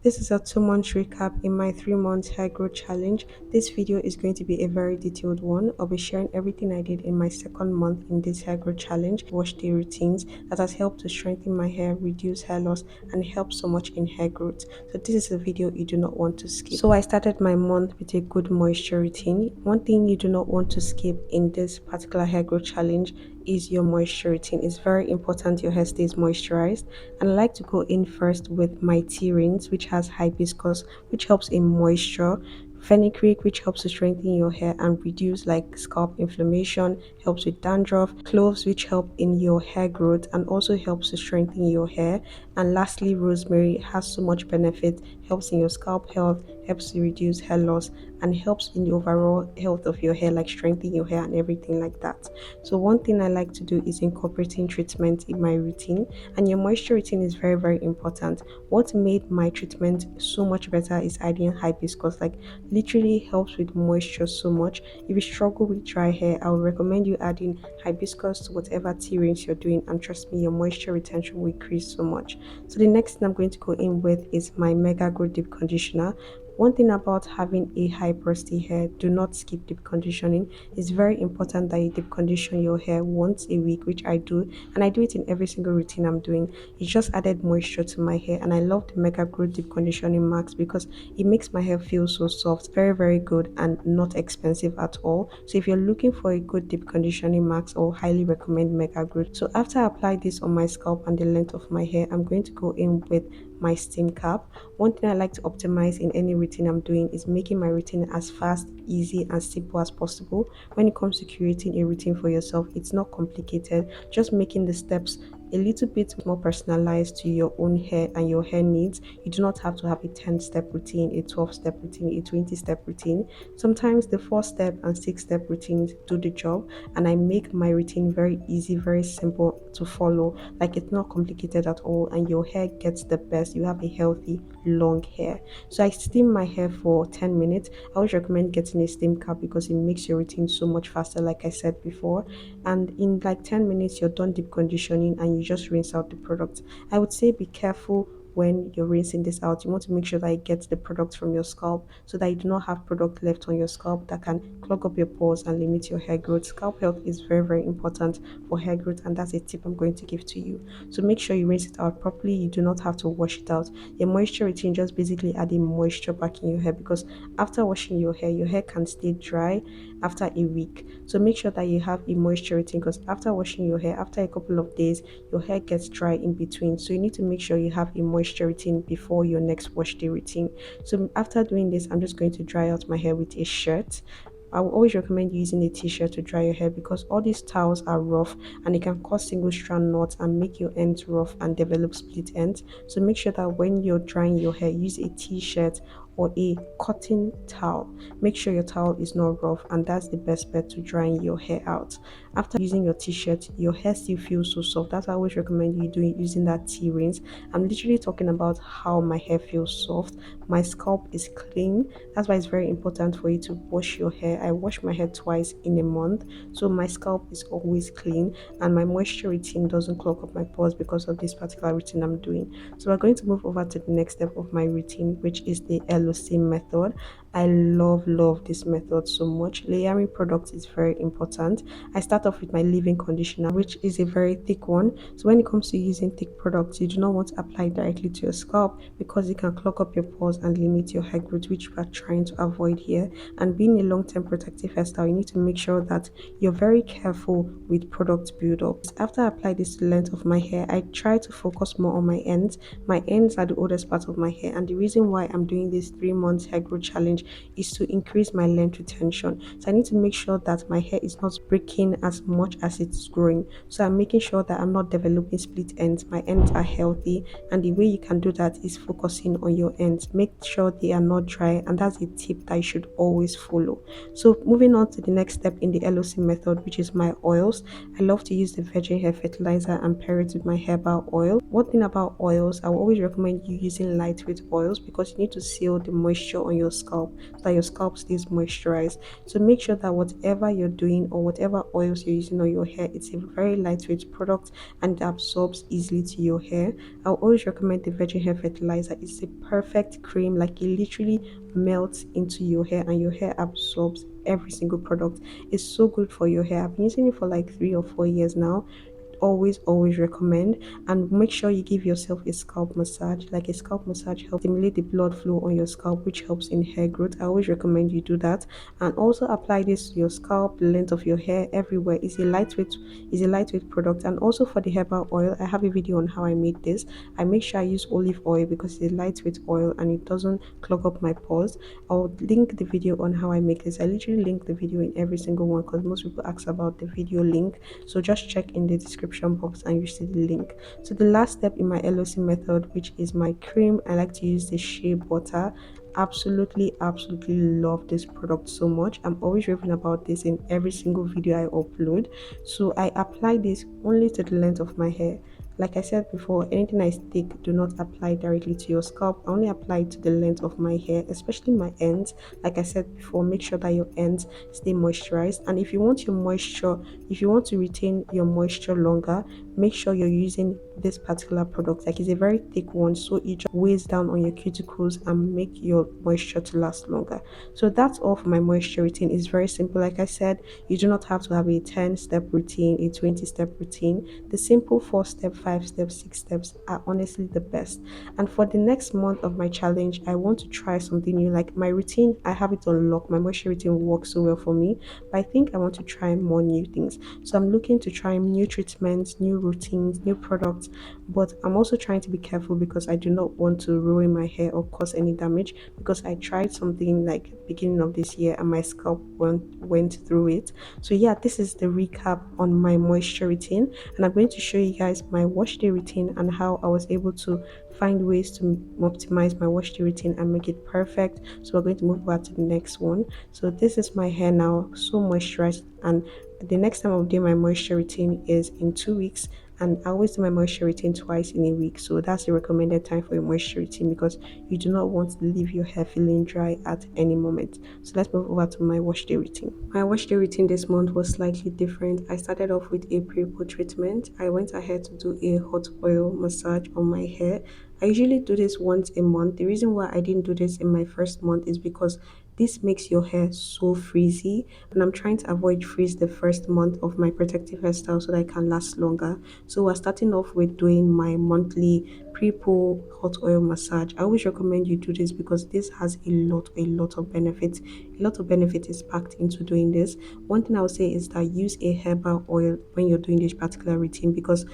This is a 2 month recap in my 3 months hair growth challenge. This video is going to be a very detailed one. I'll be sharing everything I did in my second month in this hair growth challenge, wash day routines that has helped to strengthen my hair, reduce hair loss, and help so much in hair growth. So this is a video you do not want to skip. So I started my month with a good moisture routine. One thing you do not want to skip in this particular hair growth challenge is your moisture routine. It's very important your hair stays moisturized, and I like to go in first with my tea rinse, which has hibiscus, which helps in moisture, fenugreek, which helps to strengthen your hair and reduce like scalp inflammation, helps with dandruff, cloves, which help in your hair growth and also helps to strengthen your hair, and lastly rosemary has so much benefit, helps in your scalp health, helps to reduce hair loss, and helps in the overall health of your hair, like strengthening your hair and everything like that. So one thing I like to do is incorporating treatment in my routine, and your moisture routine is very important. What made my treatment so much better is adding hibiscus, like literally helps with moisture so much. If you struggle with dry hair, I would recommend you adding hibiscus to whatever tea rinse you're doing, and trust me, your moisture retention will increase so much. So the next thing I'm going to go in with is my mega grow deep conditioner. One thing about having a high porosity hair, do not skip deep conditioning. It's very important that you deep condition your hair once a week, which I do, and I do it in every single routine I'm doing. It just added moisture to my hair, and I love the Mega Grow Deep Conditioning Max because it makes my hair feel so soft. Very good and not expensive at all. So if you're looking for a good deep conditioning max, I'll highly recommend Mega Grow. So after I apply this on my scalp and the length of my hair, I'm going to go in with my steam cap. One thing I like to optimize in any routine I'm doing is making my routine as fast, easy, and simple as possible. When it comes to creating a routine for yourself, it's not complicated, just making the steps a little bit more personalized to your own hair and your hair needs. You do not have to have a 10-step routine, a 12-step routine, a 20-step routine. Sometimes the 4-step and 6-step routines do the job, and I make my routine very easy, very simple to follow. Like it's not complicated at all, and your hair gets the best. You have a healthy, long hair. So I steam my hair for 10 minutes. I always recommend getting a steam cap because it makes your routine so much faster, like I said before. And in like 10 minutes, you're done deep conditioning and you just rinse out the product. I would say be careful when you're rinsing this out. You want to make sure that it gets the product from your scalp so that you do not have product left on your scalp that can clog up your pores and limit your hair growth. Scalp health is very important for hair growth, and that's a tip I'm going to give to you. So make sure you rinse it out properly. You do not have to wash it out. Your moisture routine just basically adding moisture back in your hair, because after washing your hair can stay dry after a week. So make sure that you have a moisture routine, because after washing your hair, after a couple of days, your hair gets dry in between. So you need to make sure you have a moisture routine before your next wash day routine. So after doing this, I'm just going to dry out my hair with a shirt. I will always recommend using a t-shirt to dry your hair, because all these towels are rough and it can cause single strand knots and make your ends rough and develop split ends. So make sure that when you're drying your hair, use a t-shirt or a cotton towel. Make sure your towel is not rough, and that's the best bet to drying your hair out. After using your t-shirt, your hair still feels so soft. That's why I always recommend you doing using that tea rinse. I'm literally talking about how my hair feels soft. My scalp is clean. That's why it's very important for you to wash your hair. I wash my hair twice in a month, so my scalp is always clean and my moisture routine doesn't clog up my pores because of this particular routine I'm doing. So we're going to move over to the next step of my routine, which is the LOC method. I love this method so much. Layering products is very important. I start off with my leave-in conditioner, which is a very thick one. So when it comes to using thick products, you do not want to apply directly to your scalp because it can clog up your pores and limit your hair growth, which we are trying to avoid here. And being a long-term protective hairstyle, you need to make sure that you're very careful with product build-up. After I apply this to the length of my hair, I try to focus more on my ends. My ends are the oldest part of my hair, and the reason why I'm doing this 3 months hair growth challenge is to increase my length retention. So I need to make sure that my hair is not breaking as much as it's growing. So I'm making sure that I'm not developing split ends. My ends are healthy, and the way you can do that is focusing on your ends. Make sure they are not dry, and that's a tip that you should always follow. So moving on to the next step in the LOC method, which is my oils. I love to use the virgin hair fertilizer and pair it with my herbal oil. One thing about oils, I will always recommend you using lightweight oils because you need to seal the moisture on your scalp so that your scalp stays moisturized. So make sure that whatever you're doing or whatever oils you're using on your hair, it's a very lightweight product and it absorbs easily to your hair. I'll always recommend the virgin hair fertilizer. It's a perfect cream, like it literally melts into your hair and your hair absorbs every single product. It's so good for your hair. I've been using it for like 3 or 4 years now. Always recommend. And make sure you give yourself a scalp massage. Like a scalp massage helps stimulate the blood flow on your scalp, which helps in hair growth. I always recommend you do that. And also apply this to your scalp, the length of your hair, everywhere. It's a lightweight product. And also for the herbal oil, I have a video on how I made this. I make sure I use olive oil because it's a lightweight oil and it doesn't clog up my pores. I'll link the video on how I make this. I literally link the video in every single one because most people ask about the video link. So just check in the description box and you see the link. So the last step in my LOC method, which is my cream, I like to use the shea butter. Absolutely love this product so much. I'm always raving about this in every single video I upload. So I apply this only to the length of my hair. Like I said before, anything I stick, do not apply directly to your scalp. I only apply it to the length of my hair, especially my ends. Like I said before, make sure that your ends stay moisturized. And if you want to retain your moisture longer, make sure you're using this particular product. Like it's a very thick one, so it just weighs down on your cuticles and make your moisture to last longer. So that's all for my moisture routine. It's very simple. Like I said, you do not have to have a 10-step routine, a 20-step routine. The simple 4-step, 5-step, 6 steps are honestly the best. And for the next month of my challenge, I want to try something new. Like my routine, I have it on lock. My moisture routine works so well for me, but I think I want to try more new things. So I'm looking to try new treatments, new routines, new products, but I'm also trying to be careful because I do not want to ruin my hair or cause any damage because I tried something like beginning of this year and my scalp went through it. So yeah, this is the recap on my moisture routine, and I'm going to show you guys my wash day routine and how I was able to find ways to optimize my wash day routine and make it perfect. So we're going to move over to the next one. So this is my hair now, so moisturized, and the next time I'll do my moisture routine is in 2 weeks, and I always do my moisture routine twice in a week. So that's the recommended time for your moisture routine because you do not want to leave your hair feeling dry at any moment. So let's move over to my wash day routine. My wash day routine this month was slightly different. I started off with a pre-poo treatment. I went ahead to do a hot oil massage on my hair. I usually do this once a month. The reason why I didn't do this in my first month is because this makes your hair so frizzy, and I'm trying to avoid frizz the first month of my protective hairstyle so that I can last longer. So we're starting off with doing my monthly pre-poo hot oil massage. I always recommend you do this because this has a lot of benefits. A lot of benefit is packed into doing this. One thing I would say is that use a herbal oil when you're doing this particular routine because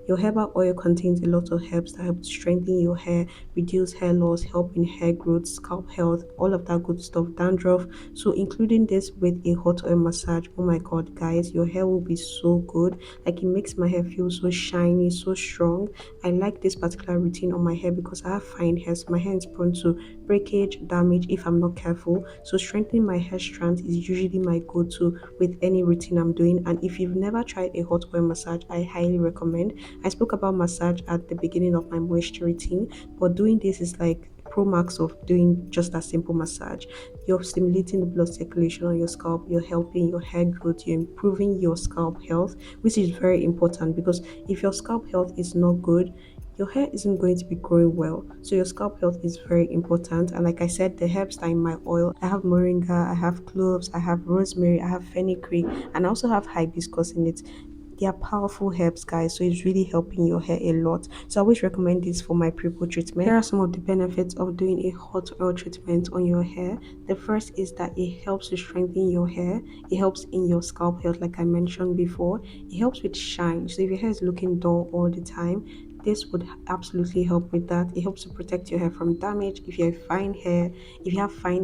your herbal oil contains a lot of herbs that help to strengthen your hair, reduce hair loss, help in hair growth, scalp health, all of that good stuff, dandruff. So including this with a hot oil massage, oh my god, guys, your hair will be so good. Like it makes my hair feel so shiny, so strong. I like this particular routine on my hair because I have fine hair, so my hair is prone to breakage, damage if I'm not careful. So strengthening my hair strands is usually my go-to with any routine I'm doing. And if you've never tried a hot oil massage, I highly recommend. I spoke about massage at the beginning of my moisture routine, but doing this is like pro max of doing just a simple massage. You're stimulating the blood circulation on your scalp, you're helping your hair growth, you're improving your scalp health, which is very important because if your scalp health is not good, your hair isn't going to be growing well. So your scalp health is very important. And like I said, the herbs that are in my oil, I have moringa, I have cloves, I have rosemary, I have fenugreek, and I also have hibiscus in it. They are powerful herbs, guys, so it's really helping your hair a lot. So I always recommend this for my pre-poo treatment. Here are some of the benefits of doing a hot oil treatment on your hair. The first is that it helps to strengthen your hair. It helps in your scalp health, like I mentioned before. It helps with shine. So if your hair is looking dull all the time, this would absolutely help with that. It helps to protect your hair from damage. If you have fine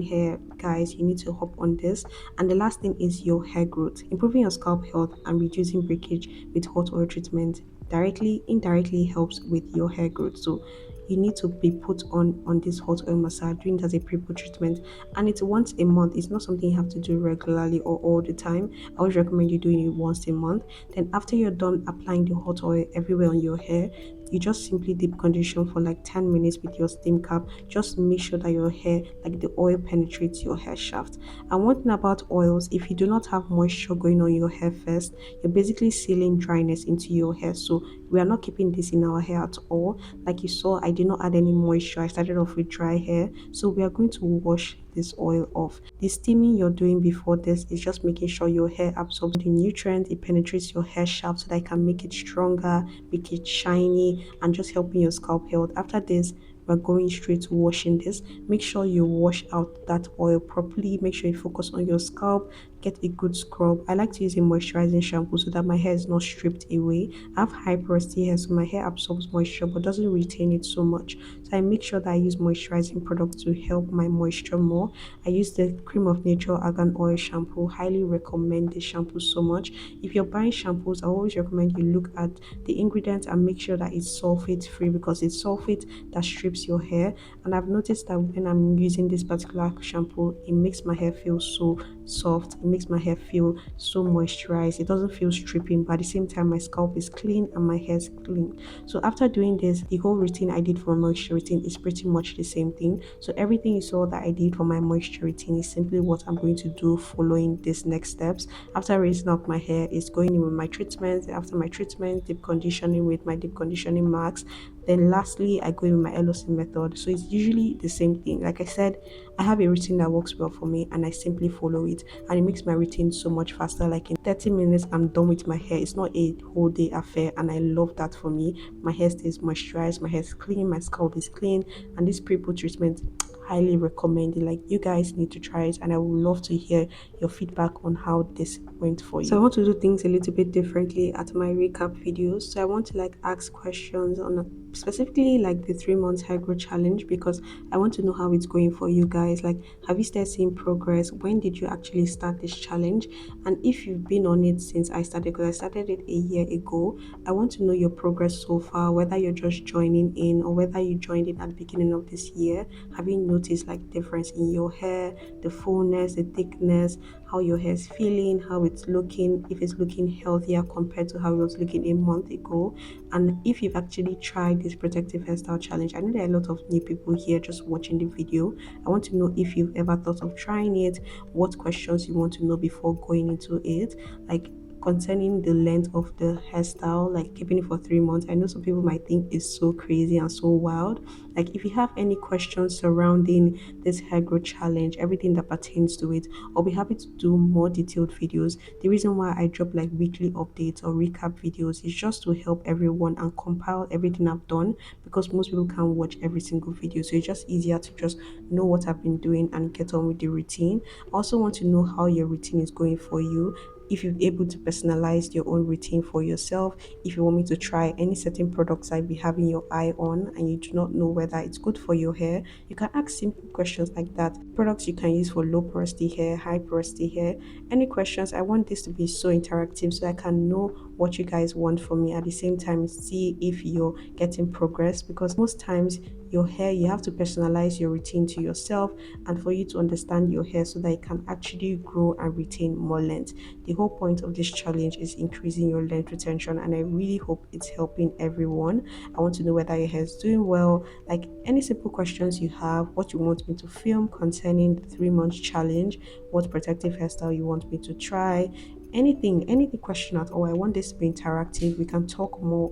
hair, guys, you need to hop on this. And the last thing is your hair growth. Improving your scalp health and reducing breakage with hot oil treatment directly, indirectly helps with your hair growth. So you need to be put on this hot oil massage, doing it as a pre-poo treatment, and it's once a month. It's not something you have to do regularly or all the time. I always recommend you doing it once a month. Then after you're done applying the hot oil everywhere on your hair, you just simply deep condition for like 10 minutes with your steam cap. Just make sure that your hair, like the oil penetrates your hair shaft. And one thing about oils, if you do not have moisture going on your hair first, you're basically sealing dryness into your hair. So we are not keeping this in our hair at all. Like you saw, I did not add any moisture. I started off with dry hair. So we are going to wash this oil off. The steaming you're doing before this is just making sure your hair absorbs the nutrients, it penetrates your hair shaft so that it can make it stronger, make it shiny, and just helping your scalp health. After this, we're going straight to washing this. Make sure you wash out that oil properly. Make sure you focus on your scalp. Get a good scrub. I like to use a moisturizing shampoo so that my hair is not stripped away. I have high porosity hair, so my hair absorbs moisture but doesn't retain it so much. So I make sure that I use moisturizing products to help my moisture more. I use the Cream of Nature Argan Oil shampoo. Highly recommend this shampoo so much. If you're buying shampoos, I always recommend you look at the ingredients and make sure that it's sulfate free because it's sulfate that strips your hair. And I've noticed that when I'm using this particular shampoo, it makes my hair feel so soft. It makes my hair feel so moisturized. It doesn't feel stripping, but at the same time, my scalp is clean and my hair is clean. So after doing this, the whole routine I did for my moisture routine is pretty much the same thing. So everything you saw that I did for my moisture routine is simply what I'm going to do following these next steps. After rinsing out my hair, is going in with my treatments. After my treatment, deep conditioning with my deep conditioning mask. Then lastly, I go in with my LOC method. So it's usually the same thing. Like I said, I have a routine that works well for me and I simply follow it. And it makes my routine so much faster. Like in 30 minutes, I'm done with my hair. It's not a whole day affair. And I love that for me. My hair stays moisturized, my hair is clean, my scalp is clean. And this pre-poo treatment, highly recommend it. Like you guys need to try it and I would love to hear your feedback on how this went for you. So I want to do things a little bit differently at my recap videos. So I want to like ask questions on specifically like the 3 months hair growth challenge because I want to know how it's going for you guys. Like, have you started seeing progress? When did you actually start this challenge? And if you've been on it since I started, because I started it a year ago, I want to know your progress so far, whether you're just joining in or whether you joined in at the beginning of this year. Have you noticed like difference in your hair, the fullness, the thickness, how your hair is feeling, how it's looking, if it's looking healthier compared to how it was looking a month ago? And if you've actually tried this protective hairstyle challenge, I know there are a lot of new people here just watching the video. I want to know if you've ever thought of trying it, what questions you want to know before going into it, like concerning the length of the hairstyle, like keeping it for 3 months. I know some people might think it's so crazy and so wild. Like if you have any questions surrounding this hair growth challenge, everything that pertains to it, I'll be happy to do more detailed videos. The reason why I drop like weekly updates or recap videos is just to help everyone and compile everything I've done because most people can't watch every single video. So it's just easier to just know what I've been doing and get on with the routine. I also want to know how your routine is going for you, if you're able to personalize your own routine for yourself, if you want me to try any certain products I'd be having your eye on and you do not know whether it's good for your hair, you can ask simple questions like that. Products you can use for low porosity hair, high porosity hair, any questions. I want this to be so interactive so I can know what you guys want from me, at the same time see if you're getting progress, because most times your hair, you have to personalize your routine to yourself and for you to understand your hair so that it can actually grow and retain more length. The whole point of this challenge is increasing your length retention and I really hope it's helping everyone. I want to know whether your hair is doing well, like any simple questions you have, what you want me to film concerning the 3 months challenge, what protective hairstyle you want me to try, anything question at all. I want this to be interactive. We can talk more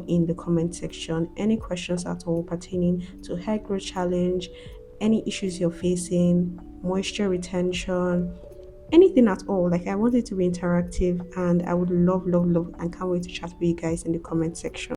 in the comment section. Any questions at all pertaining to hair growth challenge, any issues you're facing, moisture retention, anything at all. Like I want it to be interactive and I would love and can't wait to chat with you guys in the comment section.